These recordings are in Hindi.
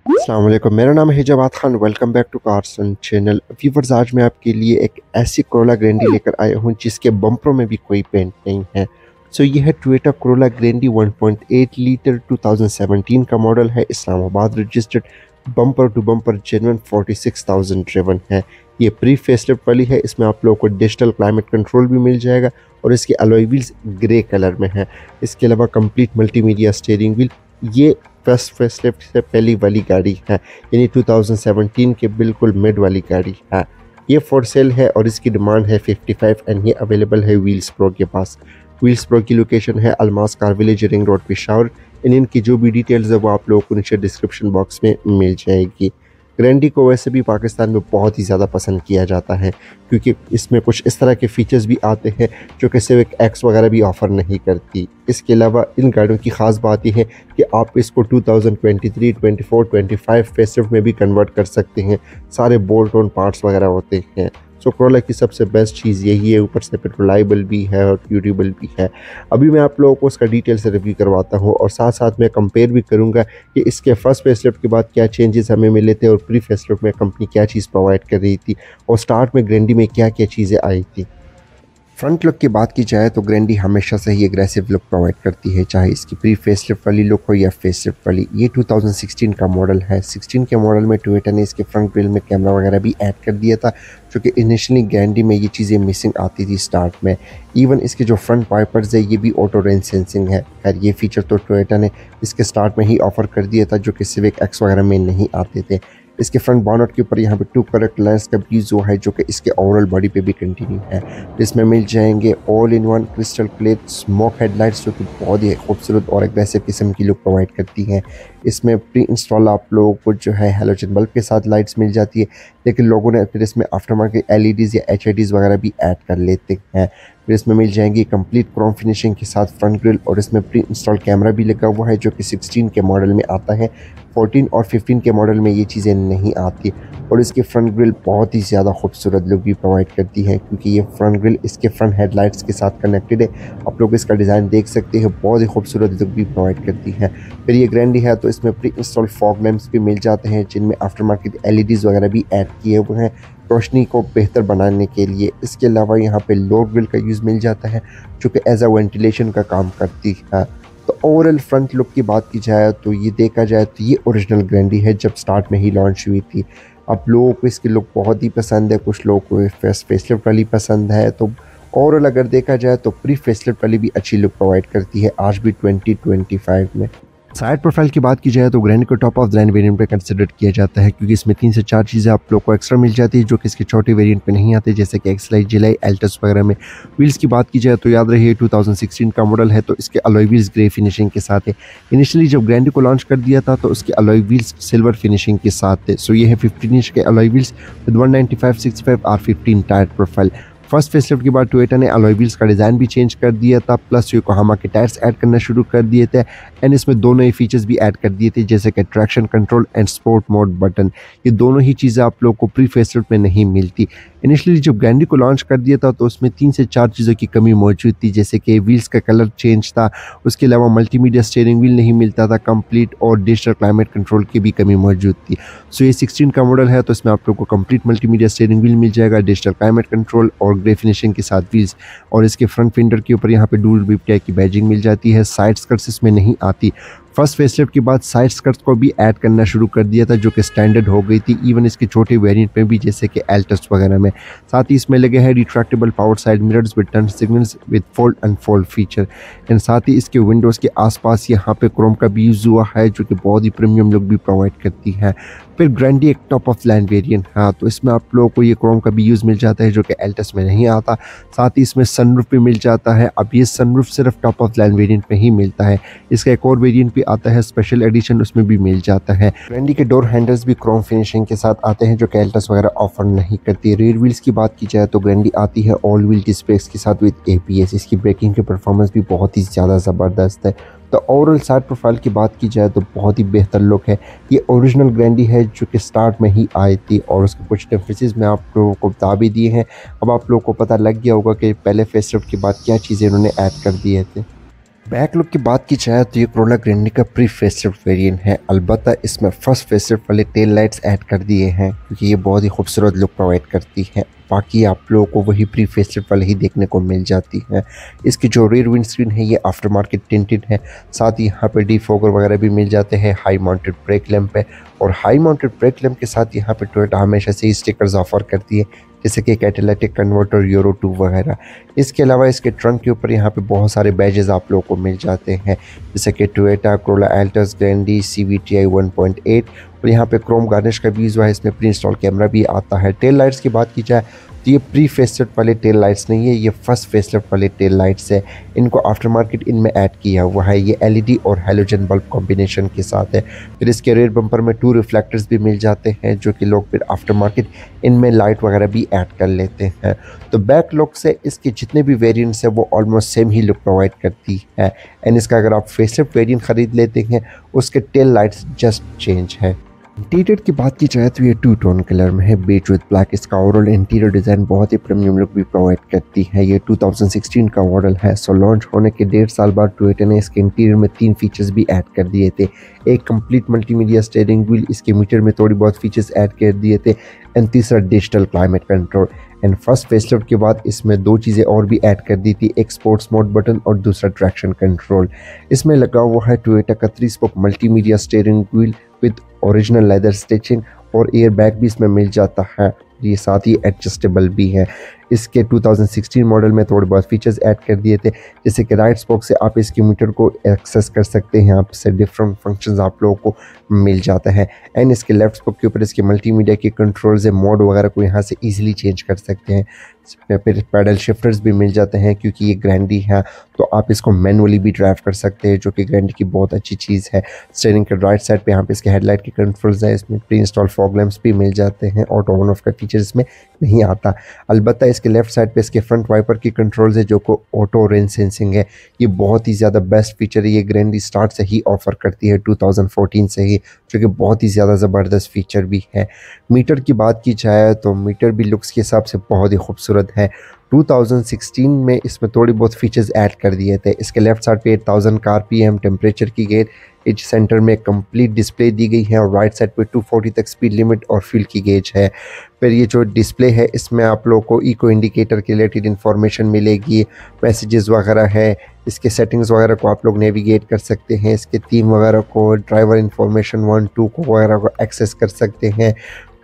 अस्सलाम वालेकुम, मेरा नाम है Jawad Khan. Welcome back to Carson channel. Viewers, आज मैं आपके लिए एक ऐसी कोरोला ग्रैंडी लेकर आया हूं जिसके बम्परों में भी कोई पेंट नहीं है। ये है टोयोटा कोरोला ग्रैंडी 1.8 लीटर 2017 का मॉडल है। Islamabad registered, bumper to bumper genuine, 46,000 driven है। ये प्री फेसलिफ्ट वाली है। इसमें आप लोगों को डिजिटल क्लाइमेट कंट्रोल भी मिल जाएगा और इसके अलॉय व्हील्स ग्रे कलर में है। इसके अलावा कंप्लीट मल्टीमीडिया स्टीयरिंग व्हील। ये फर्स्ट फेसलिफ्ट से पहली वाली गाड़ी है, यानी 2017 के बिल्कुल मिड वाली गाड़ी है। ये फॉर सेल है और इसकी डिमांड है 55 एंड ये अवेलेबल है व्हील्स प्रो के पास। व्हील्स प्रो की लोकेशन है Almas car village, ring road, Peshawar. इनकी जो भी डिटेल्स है वो आप लोगों को नीचे डिस्क्रिप्शन बॉक्स में मिल जाएगी। ग्रैंडी को वैसे भी पाकिस्तान में बहुत ही ज़्यादा पसंद किया जाता है क्योंकि इसमें कुछ इस तरह के फीचर्स भी आते हैं जो कि सिविक एक्स वगैरह भी ऑफ़र नहीं करती। इसके अलावा इन गाड़ियों की ख़ास बात यह है कि आप इसको 2023, 24, 25 फेसलिफ्ट में भी कन्वर्ट कर सकते हैं। सारे बोल्ट ऑन पार्ट्स वगैरह होते हैं। कोरोला की सबसे बेस्ट चीज़ यही है, ऊपर से पेट्रोलाइबल भी है और ड्यूरेबल भी है। अभी मैं आप लोगों को उसका डिटेल से रिव्यू करवाता हूँ और साथ साथ मैं कंपेयर भी करूँगा कि इसके फर्स्ट फेसलिफ्ट के बाद क्या चेंजेस हमें मिले थे और प्री फेसलिफ्ट में कंपनी क्या चीज़ प्रोवाइड कर रही थी और स्टार्ट में ग्रैंडी में क्या क्या चीज़ें आई थी। फ्रंट लुक की बात की जाए तो ग्रैंडी हमेशा से ही एग्रेसिव लुक प्रोवाइड करती है, चाहे इसकी प्री फेसलिफ्ट वाली लुक हो या फेसलिफ्ट वाली। ये 2016 का मॉडल है। 16 के मॉडल में टोयोटा ने इसके फ्रंट ग्रिल में कैमरा वगैरह भी ऐड कर दिया था, जो कि इनिशियली ग्रैंडी में ये चीज़ें मिसिंग आती थी स्टार्ट में। इवन इसके जो फ्रंट वाइपर्स है ये भी ऑटो रेन सेंसिंग है। खैर ये फीचर तो टोयोटा ने इसके स्टार्ट में ही ऑफर कर दिया था, जो कि सिविक एक्स वगैरह में नहीं आते थे। इसके फ्रंट बॉनेट के ऊपर यहाँ पे टू करेक्ट लेंस का भी जो है, जो कि इसके ओवरऑल बॉडी पे भी कंटिन्यू है। इसमें मिल जाएंगे all in one crystal clear smoke headlights, जो कि बहुत ही खूबसूरत और एग्रेसिव किस्म की लुक प्रोवाइड करती हैं। इसमें प्री इंस्टॉल आप लोगों को जो है हेलोजन बल्ब के साथ लाइट्स मिल जाती है, लेकिन लोगों ने फिर इसमें आफ्टर मार्केट एलईडीज़ या एचआईडीज़ वगैरह भी ऐड कर लेते हैं। फिर इसमें मिल जाएंगी कंप्लीट क्रोम फिनिशिंग के साथ फ्रंट ग्रिल और इसमें प्री इंस्टॉल कैमरा भी लगा हुआ है, जो कि 16 के मॉडल में आता है। 14 और 15 के मॉडल में ये चीज़ें नहीं आती। और इसकी फ्रंट ग्रिल बहुत ही ज़्यादा खूबसूरत लुक भी प्रोवाइड करती है क्योंकि ये फ्रंट ग्रिल इसके फ्रंट हेडलाइट्स के साथ कनेक्टेड है। आप लोग इसका डिज़ाइन देख सकते हैं, बहुत ही खूबसूरत लुक भी प्रोवाइड करती है। फिर ये ग्रैंडी है तो इसमें प्री इंस्टॉल फॉग लैंप्स भी मिल जाते हैं, जिनमें आफ्टर मार्केट एलईडीज़ वगैरह भी ऐड किए हुए हैं रोशनी को बेहतर बनाने के लिए। इसके अलावा यहाँ पे लो ग्रिल का यूज़ मिल जाता है, जो कि एज अ वेंटिलेशन का काम करती है। तो ओवरऑल फ्रंट लुक की बात की जाए तो ये देखा जाए तो ये ओरिजिनल ग्रैंडी है जब स्टार्ट में ही लॉन्च हुई थी। अब लोगों को इसकी लुक बहुत ही पसंद है, कुछ लोगों को फेसलिफ्ट वाली पसंद है। तो ओवरऑल अगर देखा जाए तो प्री फेसलिफ्ट वाली भी अच्छी लुक प्रोवाइड करती है आज भी 2025 में। साइड प्रोफाइल की बात की जाए तो ग्रैंडी को top of the line variant पे कंसिडर किया जाता है क्योंकि इसमें 3 से 4 चीज़ें आप लोग को एक्स्ट्रा मिल जाती है जो कि इसके छोटे वेरिएंट पे नहीं आते, जैसे कि एक्सलाई, जिलाई, एल्टस वगैरह में। व्हील्स की बात की जाए तो याद रहिए 2016 का मॉडल है तो इसके अलॉय व्हील्स ग्रे फिनिशिंग के साथ है। इनिशियली जब ग्रैंडी को लॉन्च कर दिया था तो उसके अलॉय व्हील्स सिल्वर फिनिशिंग के साथ थे। ये है 15 इंच के alloy wheels with 195/65 R15 tyre profile. First facelift के बाद टोयोटा ने अलॉय व्हील्स का डिज़ाइन भी चेंज कर दिया था, प्लस योकोहामा के टायर्स ऐड करना शुरू कर दिए थे एंड इसमें दो नए फीचर्स भी ऐड कर दिए थे, जैसे कि traction control and sport mode button. ये दोनों ही चीज़ें आप लोग को प्री फेसलिफ्ट में नहीं मिलती। इनिशियली जब ग्रैंडी को लॉन्च कर दिया था तो उसमें 3 से 4 चीज़ों की कमी मौजूद थी, जैसे कि व्हील्स का कलर चेंज था, उसके अलावा मल्टीमीडिया स्टीयरिंग व्हील नहीं मिलता था कंप्लीट, और डिजिटल क्लाइमेट कंट्रोल की भी कमी मौजूद थी। ये 16 का मॉडल है तो इसमें आप लोग को कंप्लीट मल्टीमीडिया स्टीयरिंग व्हील मिल जाएगा, डिजिटल क्लाइमेट कंट्रोल और ग्रे फिनिशिंग के साथ व्हील्स। और इसके फ्रंट फेंडर के ऊपर यहाँ पे डुअल व्हीप टैग की बैजिंग मिल जाती है। साइड स्कर्ट्स इसमें नहीं आती। फर्स्ट फेसलिफ्ट के बाद साइड स्कर्ट्स को भी ऐड करना शुरू कर दिया था, जो कि स्टैंडर्ड हो गई थी इवन इसके छोटे वेरिएंट में भी, जैसे कि एल्टस वगैरह में। साथ ही इसमें लगे हैं retractable power side mirrors with turn signals with fold unfold feature and साथ ही इसके विंडोज़ के आसपास यहाँ पे क्रोम का भी यूज़ हुआ है, जो कि बहुत ही प्रीमियम लुक भी प्रोवाइड करती है। फिर ग्रैंडी एक टॉप ऑफ लाइन वेरिएंट है तो इसमें आप लोगों को ये क्रोम का भी यूज़ मिल जाता है, जो कि एल्टस में नहीं आता। साथ ही इसमें सनरूफ भी मिल जाता है। अब ये सनरूफ सिर्फ टॉप ऑफ लाइन वेरिएंट में ही मिलता है। इसका एक और वेरिएंट भी आता है स्पेशल एडिशन, उसमें भी मिल जाता है। ग्रैंडी के डोर हैंडल्स भी क्रोम फिनिशिंग के साथ आते हैं, जो कि एल्टस वगैरह ऑफर नहीं करती। रेयर व्हील्स की बात की जाए तो ग्रैंडी आती है ऑल व्हील डिस्प्लेस के साथ विद ABS। इसकी ब्रेकिंग की परफॉर्मेंस भी बहुत ही ज़्यादा ज़बरदस्त है। तो ओवरऑल साइड प्रोफाइल की बात की जाए तो बहुत ही बेहतर लुक है। ये ओरिजिनल ग्रैंडी है जो कि स्टार्ट में ही आई थी और उसके कुछ डिफरेंसेस मैं आप लोगों को बता भी दिए हैं। अब आप लोगों को पता लग गया होगा कि पहले फेसलिफ्ट के बाद क्या चीज़ें उन्होंने ऐड कर दिए थे। बैक लुक की बात की जाए तो ये कोरोला ग्रैंडी का प्री फेसलिफ्ट वेरिएंट है। अलबत्ता इसमें फर्स्ट फेसलिफ्ट वाले टेल लाइट्स ऐड कर दिए हैं क्योंकि ये बहुत ही खूबसूरत लुक प्रोवाइड करती है। बाकी आप लोगों को वही प्री फेसलिफ्ट वाले ही देखने को मिल जाती है। इसकी जो रियर विंड स्क्रीन है ये आफ्टर मार्केट टिंटेड है। साथ ही यहाँ पे डिफोगर वगैरह भी मिल जाते हैं। हाई माउंटेड ब्रेक लैंप है और हाई माउंटेड ब्रेक लैंप के साथ यहाँ पे टोयोटा हमेशा से ही स्टिकर्स ऑफर करती है, जैसे कि कैटालिटिक कन्वर्टर, यूरो 2 वगैरह। इसके अलावा इसके ट्रंक के ऊपर यहाँ पे बहुत सारे बैजेस आप लोगों को मिल जाते हैं, जैसे कि टोयोटा कोरोला एल्टस ग्रैंडी CVTi 1.8 और यहाँ पे क्रोम गार्निश का भी यूज़ हुआ है। इसमें प्री इंस्टॉल कैमरा भी आता है। टेल लाइट्स की बात की जाए तो ये प्री फेसलिफ्ट वाले टेल लाइट्स नहीं है, ये फर्स्ट फेसलिफ्ट वाले टेल लाइट्स है। इनको आफ्टर मार्केट इनमें ऐड किया हुआ है। ये LED और हैलोजन बल्ब कॉम्बिनेशन के साथ है। फिर इसके रेयर बम्पर में 2 रिफ्लेक्टर्स भी मिल जाते हैं, जो कि लोग फिर आफ्टर मार्केट इनमें लाइट वगैरह भी ऐड कर लेते हैं। तो बैक लुक से इसके जितने भी वेरिएंट्स हैं वो ऑलमोस्ट सेम ही लुक प्रोवाइड करती है। एंड इसका अगर आप फेसलिफ्ट वेरिएंट ख़रीद लेते हैं उसके टेल लाइट्स जस्ट चेंज है। इंटीरियर की बात की जाए तो ये 2 टोन कलर में है, बेज विद ब्लैक। इसका ओवरऑल इंटीरियर डिज़ाइन बहुत ही प्रीमियम लुक भी प्रोवाइड करती है। ये 2016 का मॉडल है। सो लॉन्च होने के 1.5 साल बाद टोयोटा ने इसके इंटीरियर में 3 फीचर्स भी ऐड कर दिए थे। एक कंप्लीट मल्टीमीडिया स्टीयरिंग व्हील, इसके मीटर में थोड़ी बहुत फीचर्स ऐड कर दिए थे, एंड तीसरा digital climate control. And first facelift के बाद इसमें 2 चीज़ें और भी ऐड कर दी थी, एक स्पोर्ट्स मोड बटन और दूसरा ट्रैक्शन कंट्रोल। इसमें लगा हुआ है टोयोटा का 3 spoke multimedia steering wheel with original leather stitching और एयर बैग भी इसमें मिल जाता है। ये साथ ही एडजस्टेबल भी है। इसके 2016 मॉडल में थोड़े बहुत फीचर्स ऐड कर दिए थे, जैसे कि राइट स्पोक से आप इसके मीटर को एक्सेस कर सकते हैं। यहाँ से डिफरेंट फंक्शंस आप लोगों को मिल जाता है। एंड इसके लेफ्ट स्पोक के ऊपर इसके मल्टीमीडिया के कंट्रोल्स है, मोड वगैरह को यहाँ से इजीली चेंज कर सकते हैं। फिर पैडल शिफ्टर्स भी मिल जाते हैं, क्योंकि ये ग्रैंडी है तो आप इसको मैनुअली भी ड्राइव कर सकते हैं, जो कि ग्रैंडी की बहुत अच्छी चीज़ है। स्टीयरिंग के राइट साइड पे यहाँ पे इसके हेडलाइट के कंट्रोल्स हैं। इसमें प्री इंस्टॉल फॉग लैंप्स भी मिल जाते हैं। ऑटो ऑन ऑफ का फीचर इसमें नहीं आता। अलबत्ता इसके लेफ्ट साइड पे इसके फ्रंट वाइपर की कंट्रोल्स है, जो को ऑटो रेन सेंसिंग है। ये बहुत ही ज़्यादा बेस्ट फीचर है। ये ग्रैंडी स्टार्ट से ही ऑफर करती है 2014 से ही, जो कि बहुत ही ज़्यादा ज़बरदस्त फीचर भी है। मीटर की बात की जाए तो मीटर भी लुक्स के हिसाब से बहुत ही खूबसूरत है। 2016 में इसमें थोड़ी बहुत फीचर्स ऐड कर दिए थे। इसके लेफ्ट साइड पे 8000 का RPM टेम्परेचर की गेज, एज सेंटर में कंप्लीट डिस्प्ले दी गई है और राइट साइड पे 240 तक स्पीड लिमिट और फ्यूल की गेज है। फिर ये जो डिस्प्ले है इसमें आप लोगों को इको इंडिकेटर के रिलेटेड इन्फॉर्मेशन मिलेगी, मैसेजेस वगैरह है। इसके सेटिंग्स वगैरह को आप लोग नेविगेट कर सकते हैं। इसके थीम वगैरह को, ड्राइवर इन्फॉर्मेशन 1, 2 को वगैरह को एक्सेस कर सकते हैं।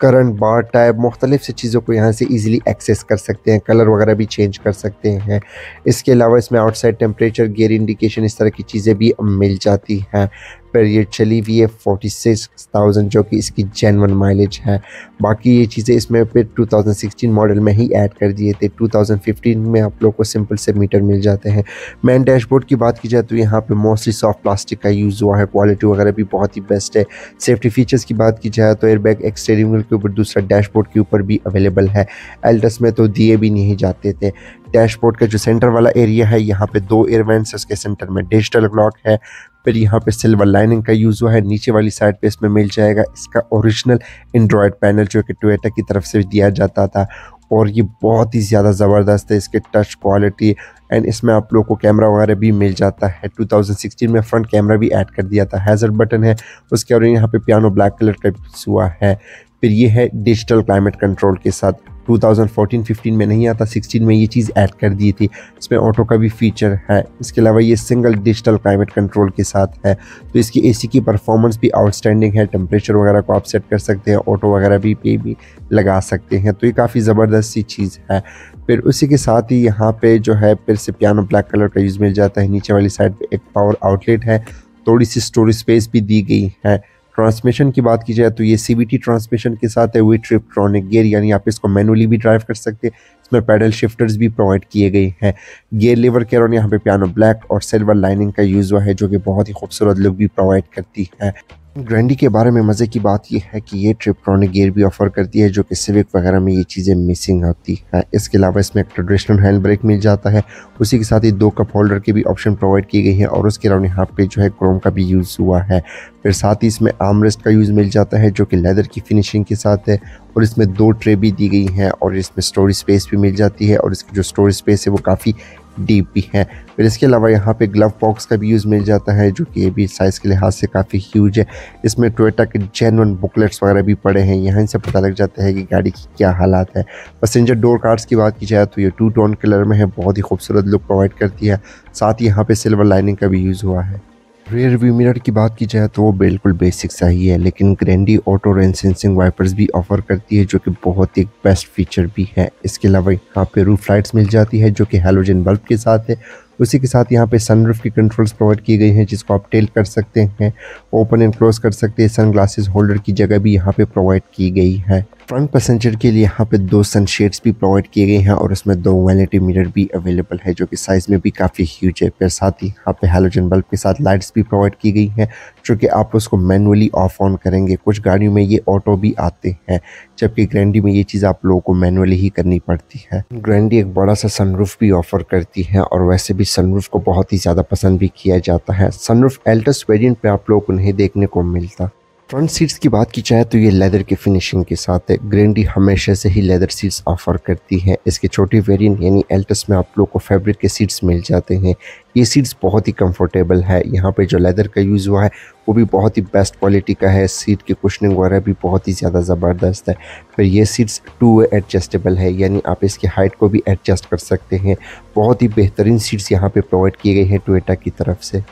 करंट, बार, टाइप, मुख्तलिफ से चीज़ों को यहाँ से इजीली एक्सेस कर सकते हैं। कलर वगैरह भी चेंज कर सकते हैं। इसके अलावा इसमें आउटसाइड टेम्परेचर, गियर इंडिकेशन, इस तरह की चीज़ें भी मिल जाती हैं। फिर ये चली हुई है 46,000, जो कि इसकी जेन्युइन माइलेज है। बाकी ये चीज़ें इसमें फिर 2016 मॉडल में ही ऐड कर दिए थे। 2015 में आप लोग को सिंपल से मीटर मिल जाते हैं। मेन डैशबोर्ड की बात की जाए तो यहाँ पे मोस्टली सॉफ्ट प्लास्टिक का यूज़ हुआ है। क्वालिटी वगैरह भी बहुत ही बेस्ट है। सेफ्टी फीचर्स की बात की जाए तो एयरबैग एक स्टीयरिंग व्हील के ऊपर, दूसरा डैशबोर्ड के ऊपर भी अवेलेबल है। एल्टस में तो दिए भी नहीं जाते थे। डैशबोर्ड का जो सेंटर वाला एरिया है, यहाँ पे 2 एयर वेंट्स है। उसके सेंटर में डिजिटल क्लॉक है। फिर यहाँ पे सिल्वर लाइनिंग का यूज़ हुआ है। नीचे वाली साइड पे इसमें मिल जाएगा इसका ओरिजिनल एंड्रॉयड पैनल, जो कि टोयोटा की तरफ से दिया जाता था और ये बहुत ही ज़्यादा ज़बरदस्त है। इसके टच क्वालिटी एंड इसमें आप लोग को कैमरा वगैरह भी मिल जाता है। 2016 में फ्रंट कैमरा भी ऐड कर दिया था। हैज़र्ड बटन है उसके, और यहाँ पे पियानो ब्लैक कलर का हुआ है। फिर ये है डिजिटल क्लाइमेट कंट्रोल के साथ। 2014-15 में नहीं आता, 16 में ये चीज़ ऐड कर दी थी। इसमें ऑटो का भी फीचर है। इसके अलावा ये सिंगल डिजिटल क्लाइमेट कंट्रोल के साथ है, तो इसकी AC की परफॉर्मेंस भी आउटस्टैंडिंग है। टेम्परेचर वगैरह को आप सेट कर सकते हैं, ऑटो वगैरह भी लगा सकते हैं, तो ये काफ़ी ज़बरदस्त सी चीज़ है। फिर उसी के साथ ही यहाँ पे जो है फिर से पियानो ब्लैक कलर का यूज़ मिल जाता है। नीचे वाली साइड पे एक पावर आउटलेट है, थोड़ी सी स्टोरेज स्पेस भी दी गई है। ट्रांसमिशन की बात की जाए तो ये CVT ट्रांसमिशन के साथ है विद ट्रिप्ट्रॉनिक गियर, यानी आप इसको मैनुअली भी ड्राइव कर सकते हैं। इसमें पैडल शिफ्टर्स भी प्रोवाइड किए गए हैं। गियर लीवर के और यहाँ पे पियानो ब्लैक और सिल्वर लाइनिंग का यूज़ हुआ है, जो कि बहुत ही खूबसूरत लुक भी प्रोवाइड करती है। ग्रैंडी के बारे में मज़े की बात यह है कि ये ट्रिप्ट्रॉनिक गियर भी ऑफर करती है, जो कि सिविक वगैरह में ये चीज़ें मिसिंग होती है। इसके अलावा इसमें एक ट्रेडिशनल हैंड ब्रेक मिल जाता है। उसी के साथ ही 2 कप होल्डर के भी ऑप्शन प्रोवाइड किए गए हैं और उसके अलावा यहाँ पे जो है क्रोम का भी यूज़ हुआ है। फिर साथ ही इसमें आर्मरेस्ट का यूज़ मिल जाता है, जो कि लेदर की फिनिशिंग के साथ है और इसमें 2 ट्रे भी दी गई हैं और इसमें स्टोरेज स्पेस भी मिल जाती है और इसकी जो स्टोरेज स्पेस है वो काफ़ी डीप भी है। फिर इसके अलावा यहाँ पे ग्लव बॉक्स का भी यूज़ मिल जाता है, जो कि ये भी साइज़ के लिहाज से काफ़ी ह्यूज है। इसमें टोयोटा के जेन्युइन बुकलेट्स वगैरह भी पड़े हैं, यहाँ से पता लग जाता है कि गाड़ी की क्या हालात है। पैसेंजर डोर कार्ड्स की बात की जाए तो ये 2 टोन कलर में है, बहुत ही खूबसूरत लुक प्रोवाइड करती है। साथ ही यहाँ पे सिल्वर लाइनिंग का भी यूज़ हुआ है। रेयर व्यू मिरर की बात की जाए तो वो बिल्कुल बेसिक सा ही है, लेकिन ग्रैंडी ऑटो रेन सेंसिंग वाइपर्स भी ऑफर करती है, जो कि बहुत ही बेस्ट फीचर भी है। इसके अलावा यहाँ पे रूफ लाइट्स मिल जाती है, जो कि हैलोजन बल्ब के साथ है। उसी के साथ यहाँ पे सनरूफ की कंट्रोल्स प्रोवाइड की गई हैं, जिसको आप टेल कर सकते हैं, ओपन एंड क्लोज कर सकते हैं। सन ग्लासेस होल्डर की जगह भी यहाँ पे प्रोवाइड की गई है। फ्रंट पैसेंजर के लिए यहाँ पे 2 सनशेड्स भी प्रोवाइड किए गए हैं और उसमें 2 वैनिटी मिरर भी अवेलेबल है, जो कि साइज़ में भी काफ़ी ह्यूज है। फिर साथ ही यहाँ पे हैलोजन बल्ब के साथ लाइट्स भी प्रोवाइड की गई हैं, जो कि आप उसको मैनुअली ऑफ ऑन करेंगे। कुछ गाड़ियों में ये ऑटो भी आते हैं, जबकि ग्रैंडी में ये चीज़ आप लोगों को मैनुअली ही करनी पड़ती है। ग्रैंडी एक बड़ा सा सनरूफ भी ऑफर करती है और वैसे भी सनरूफ को बहुत ही ज़्यादा पसंद भी किया जाता है। सनरूफ एल्टस वेरिएंट पे आप लोगों को नहीं देखने को मिलता। फ्रंट सीट्स की बात की जाए तो ये लेदर की फिनिशिंग के साथ है। ग्रैंडी हमेशा से ही लेदर सीट्स ऑफर करती है। इसके छोटे वेरिएंट यानी एल्टस में आप लोग को फैब्रिक के सीट्स मिल जाते हैं। ये सीट्स बहुत ही कंफर्टेबल है। यहाँ पे जो लेदर का यूज़ हुआ है वो भी बहुत ही बेस्ट क्वालिटी का है। सीट की कुशनिंग वगैरह भी बहुत ही ज़्यादा ज़बरदस्त है। फिर ये सीट्स 2 वे एडजस्टेबल है, यानी आप इसकी हाइट को भी एडजस्ट कर सकते हैं। बहुत ही बेहतरीन सीट्स यहाँ पे प्रोवाइड किए गए हैं टोयोटा की तरफ से।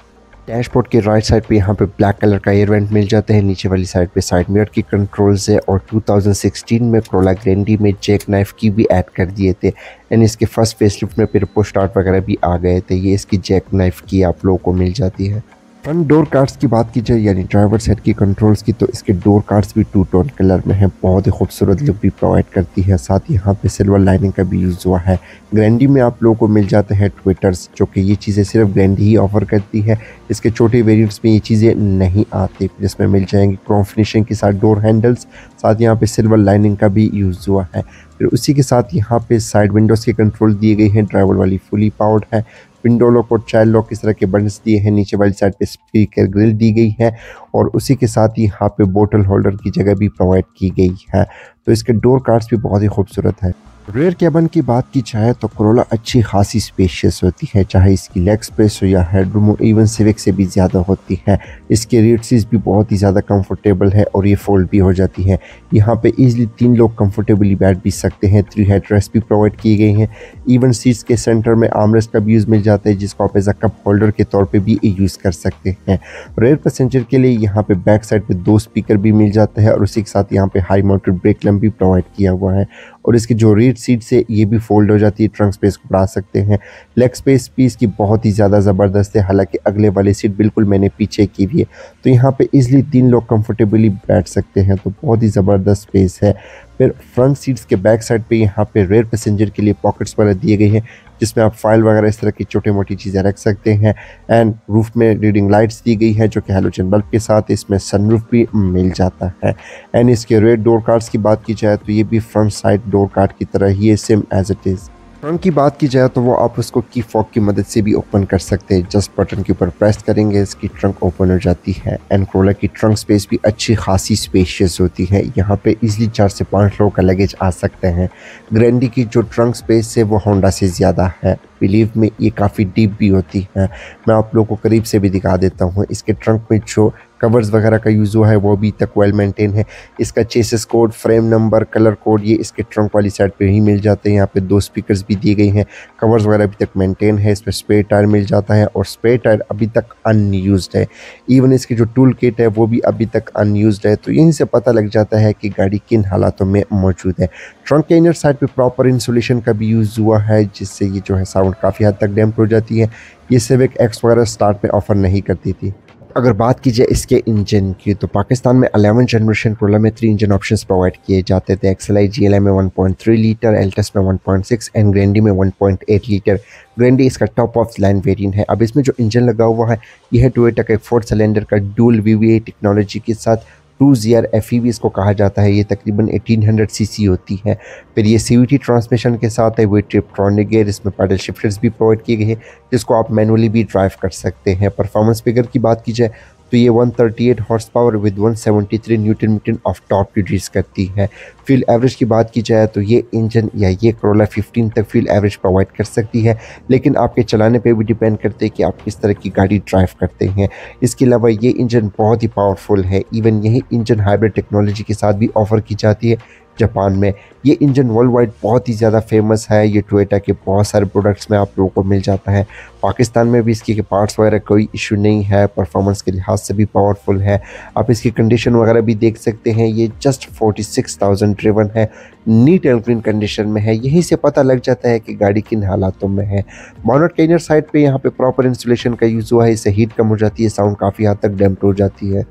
डैशबोर्ड के राइट साइड पे यहाँ पे ब्लैक कलर का एयर वेंट मिल जाता है। नीचे वाली साइड पे साइड मिरर की कंट्रोल्स है और 2016 में कोरोला ग्रैंडी में जैक नाइफ की भी ऐड कर दिए थे एंड इसके फर्स्ट फेसलिफ्ट में फिर पुश स्टार्ट वगैरह भी आ गए थे। ये इसकी जैक नाइफ की आप लोगों को मिल जाती है। फ्रंट डोर कार्ड्स की बात की जाए यानी ड्राइवर साइड की कंट्रोल्स की, तो इसके डोर कार्ड्स भी 2 टोन कलर में है, बहुत ही खूबसूरत लुक भी प्रोवाइड करती है। साथ ही यहाँ पे सिल्वर लाइनिंग का भी यूज़ हुआ है। ग्रैंडी में आप लोगों को मिल जाते हैं ट्विटर्स, जो कि ये चीज़ें सिर्फ ग्रैंडी ही ऑफर करती है। इसके छोटे वेरिएंट्स में ये चीज़ें नहीं आती, जिसमें मिल जाएंगी क्रोम फिनिशिंग के साथ डोर हैंडल्स। साथ यहाँ पे सिल्वर लाइनिंग का भी यूज़ हुआ है। फिर उसी के साथ यहाँ पे साइड विंडोज़ के कंट्रोल दिए गए हैं। ड्राइवर वाली फुली पावर्ड है। विंडो लॉक और चाइल्ड लॉक इस तरह के बटन्स दिए हैं। नीचे वाली साइड पे स्पीकर ग्रिल दी गई है और उसी के साथ ही यहाँ पे बोतल होल्डर की जगह भी प्रोवाइड की गई है। तो इसके डोर कार्ड्स भी बहुत ही खूबसूरत है। रेयर कैबिन की बात की जाए तो कोरोला अच्छी खासी स्पेशियस होती है, चाहे इसकी लेग स्पेस हो या हेडरूम हो, इवन सिविक से भी ज़्यादा होती है। इसके रेयर सीट्स भी बहुत ही ज़्यादा कंफर्टेबल है और ये फोल्ड भी हो जाती है। यहाँ पे इजीली 3 लोग कंफर्टेबली बैठ भी सकते हैं। 3 हेडरेस्ट भी प्रोवाइड किए गए हैं। इवन सीट्स के सेंटर में आर्मरेस्ट का भी यूज़ मिल जाता है, जिसको आप एज अ कप होल्डर के तौर पर भी यूज़ कर सकते हैं। रेयर पैसेंजर के लिए यहाँ पे बैक साइड पे 2 स्पीकर भी मिल जाता है और उसी के साथ यहाँ पे हाई माउंटेड ब्रेक लैम्प भी प्रोवाइड किया हुआ है। और इसकी जो रेयर सीट से ये भी फोल्ड हो जाती है, ट्रंक स्पेस को बढ़ा सकते हैं। लेग स्पेस भी इसकी बहुत ही ज़्यादा ज़बरदस्त है, हालांकि अगले वाली सीट बिल्कुल मैंने पीछे की भी है, तो यहाँ पे इजीली 3 लोग कंफर्टेबली बैठ सकते हैं, तो बहुत ही ज़बरदस्त स्पेस है। फिर फ्रंट सीट्स के बैक साइड पे यहाँ पे रेयर पैसेंजर के लिए पॉकेट्स वगैरह दिए गए हैं, जिसमें आप फाइल वगैरह इस तरह की छोटी मोटी चीज़ें रख सकते हैं। एंड रूफ में रीडिंग लाइट्स दी गई है, जो कि हैलोजन बल्ब के साथ इसमें सनरूफ भी मिल जाता है। एंड इसके रेयर डोर कार्ड्स की बात की जाए तो ये भी फ्रंट साइड डोर कार्ड की तरह ही है, same as it is. Trunk की बात की जाए तो वो आप उसको की फॉक की मदद से भी ओपन कर सकते हैं। जस्ट बटन के ऊपर प्रेस करेंगे, इसकी ट्रंक ओपन हो जाती है। एंड कोरोला की ट्रंक स्पेस भी अच्छी खासी स्पेशियस होती है। यहाँ पे इजीली 4 से 5 लोगों का लगेज आ सकते हैं। ग्रैंडी की जो ट्रंक स्पेस है वो होंडा से ज़्यादा है। बिलीव में ये काफ़ी डीप भी होती है। मैं आप लोगों को करीब से भी दिखा देता हूँ। इसके ट्रंक में जो कवर्स वगैरह का यूज़ हुआ है वो भी तक वेल मेंटेन है। इसका chassis code, frame number, colour code ये इसके ट्रंक वाली साइड पे ही मिल जाते हैं। यहाँ पे 2 स्पीकर्स भी दिए गए हैं। कवर्स वगैरह अभी तक मेंटेन है। इसमें स्पेयर टायर मिल जाता है और स्पेयर टायर अभी तक अनयूज्ड है। इवन इसकी जो टूल किट है वो भी अभी तक अनयूज्ड है। तो यहीं से पता लग जाता है कि गाड़ी किन हालातों में मौजूद है। ट्रंक के इनर साइड पे प्रॉपर इंसुलेशन का भी यूज़ हुआ है, जिससे ये जो है साउंड काफ़ी हद तक डैम्प हो जाती है। ये सिविक एक्स वगैरह स्टार्ट में ऑफर नहीं करती थी। अगर बात की जाए इसके इंजन की, तो पाकिस्तान में 11 जनरेशन कोरोला में 3 इंजन ऑप्शंस प्रोवाइड किए जाते थे। एक्सएलआई जीएलआई में 1.3 लीटर, एल्टस में 1.6 एंड ग्रैंडी में 1.8 लीटर। ग्रैंडी इसका टॉप ऑफ लाइन वेरिएंट है। अब इसमें जो इंजन लगा हुआ है यह है टोयोटा का 4 सिलेंडर का डुअल वीवीए टेक्नोलॉजी के साथ 2ZR FEV इसको कहा जाता है। ये तकरीबन 1800 सीसी होती है। फिर ये CVT ट्रांसमिशन के साथ है। वे ट्रिप्ट्रॉनिक गियर, इसमें पैडल शिफ्टर्स भी प्रोवाइड किए गए हैं, जिसको आप मैनुअली भी ड्राइव कर सकते हैं। परफॉर्मेंस फिगर की बात की जाए तो ये 138 horse power with 173 newton metre of टॉप प्रोड्यूस करती है। फ्यूल एवरेज की बात की जाए तो ये इंजन या ये Corolla 15 तक फ्यूल एवरेज प्रोवाइड कर सकती है, लेकिन आपके चलाने पे भी डिपेंड करते हैं कि आप किस तरह की गाड़ी ड्राइव करते हैं। इसके अलावा ये इंजन बहुत ही पावरफुल है। इवन यही इंजन हाइब्रिड टेक्नोलॉजी के साथ भी ऑफर की जाती है जापान में। ये इंजन वर्ल्ड वाइड बहुत ही ज़्यादा फेमस है। ये टोयोटा के बहुत सारे प्रोडक्ट्स में आप लोगों को मिल जाता है। पाकिस्तान में भी इसके पार्ट्स वगैरह कोई इशू नहीं है। परफॉर्मेंस के लिहाज से भी पावरफुल है। आप इसकी कंडीशन वगैरह भी देख सकते हैं। ये जस्ट 46,000 ड्रिवन है, नीट एंड क्लीन कंडीशन में है। यहीं से पता लग जाता है कि गाड़ी किन हालातों में है। बॉनेट के इनर साइड पे यहाँ पे प्रॉपर इंसुलेशन का यूज़ हुआ है। इससे हीट कम हो जाती है, साउंड काफ़ी हद तक डैम्प्ड हो जाती है।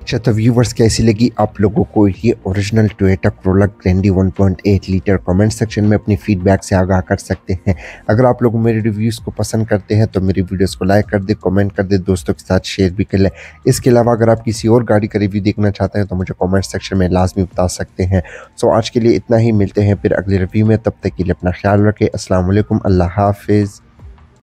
अच्छा, तो व्यूवर्स कैसी लगी आप लोगों को ये original Toyota Corolla Grandi 1.8 litre? Comment section में अपनी फीडबैक से आगाह कर सकते हैं। अगर आप लोग मेरे रिव्यूज़ को पसंद करते हैं तो मेरी वीडियोस को लाइक कर दे, कमेंट कर दे, दोस्तों के साथ शेयर भी कर लें। इसके अलावा अगर आप किसी और गाड़ी का रिव्यू देखना चाहते हैं तो मुझे कमेंट सेक्शन में लाजमी बता सकते हैं। सो आज के लिए इतना ही, मिलते हैं फिर अगले रिव्यू में। तब तक के लिए अपना ख्याल रखें। अस्सलाम वालेकुम, अल्लाह हाफिज़।